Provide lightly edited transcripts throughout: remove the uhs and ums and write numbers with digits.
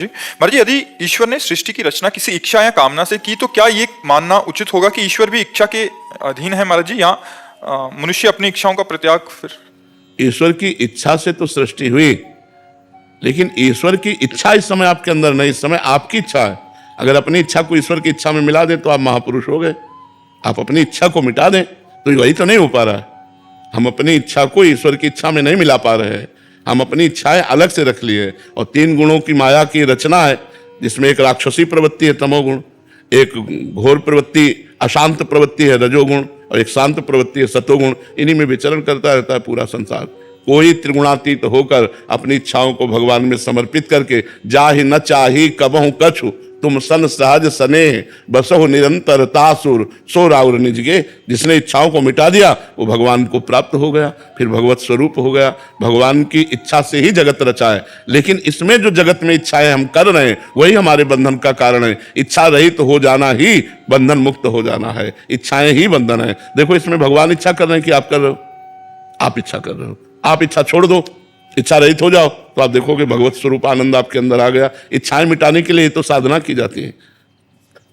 जी महाराज जी, यदि ईश्वर ने सृष्टि की रचना किसी इच्छा या कामना से की तो क्या ये मानना उचित होगा कि ईश्वर भी इच्छा के अधीन है महाराज जी, या मनुष्य अपनी इच्छाओं का प्रत्याग फिर? ईश्वर की इच्छा से तो सृष्टि हुई, लेकिन ईश्वर की इच्छा इस समय आपके अंदर नहीं, इस समय आपकी इच्छा है। अगर अपनी इच्छा को ईश्वर की इच्छा में मिला दें तो आप महापुरुष हो गए। आप अपनी इच्छा को मिटा दें तो वही तो नहीं हो पा रहा है। हम अपनी इच्छा को ईश्वर की इच्छा में नहीं मिला पा रहे हैं। हम अपनी इच्छाएं अलग से रख लिए और 3 गुणों की माया की रचना है, जिसमें एक राक्षसी प्रवृत्ति है तमोगुण, एक घोर प्रवृत्ति अशांत प्रवृत्ति है रजोगुण, और एक शांत प्रवृत्ति है सतोगुण। इन्हीं में विचरण करता रहता है पूरा संसार। कोई त्रिगुणातीत होकर अपनी इच्छाओं को भगवान में समर्पित करके जाहि न चाही कबहु कछु तुम सन सहज स्नेह बसहो निरंतर तासुर सो राउर निजगे। जिसने इच्छाओं को मिटा दिया वो भगवान को प्राप्त हो गया, फिर भगवत स्वरूप हो गया। भगवान की इच्छा से ही जगत रचा है, लेकिन इसमें जो जगत में इच्छाएं हम कर रहे हैं वही हमारे बंधन का कारण है। इच्छा रहित तो हो जाना ही बंधन मुक्त हो जाना है, इच्छाएं ही बंधन है। देखो इसमें भगवान इच्छा कर रहे हैं कि आप कर रहे हो, आप इच्छा कर रहे हो। आप इच्छा छोड़ दो, इच्छा रहित हो जाओ तो आप देखोगे भगवत स्वरूप आनंद आपके अंदर आ गया। इच्छाएं मिटाने के लिए तो साधना की जाती है।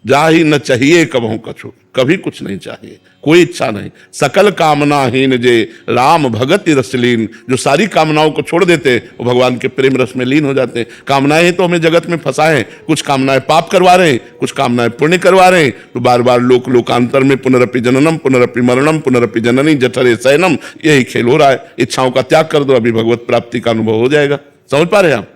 जा ही न चाहिए कबहू कछु, कभी कुछ नहीं चाहिए, कोई इच्छा नहीं। सकल कामनाहीन जे राम भगत रसलीन, जो सारी कामनाओं को छोड़ देते वो भगवान के प्रेम रस में लीन हो जाते हैं। कामनाएं तो हमें जगत में फंसाए, कुछ कामनाएं पाप करवा रहे हैं, कुछ कामनाएं पुण्य करवा रहे हैं। तो बार बार लोकांतर में पुनरपि जननम पुनरपि मरणम पुनरपि जननी जठरे शयनम, यही खेल हो रहा है। इच्छाओं का त्याग कर दो, अभी भगवत प्राप्ति का अनुभव हो जाएगा। समझ पा रहे हैं आप?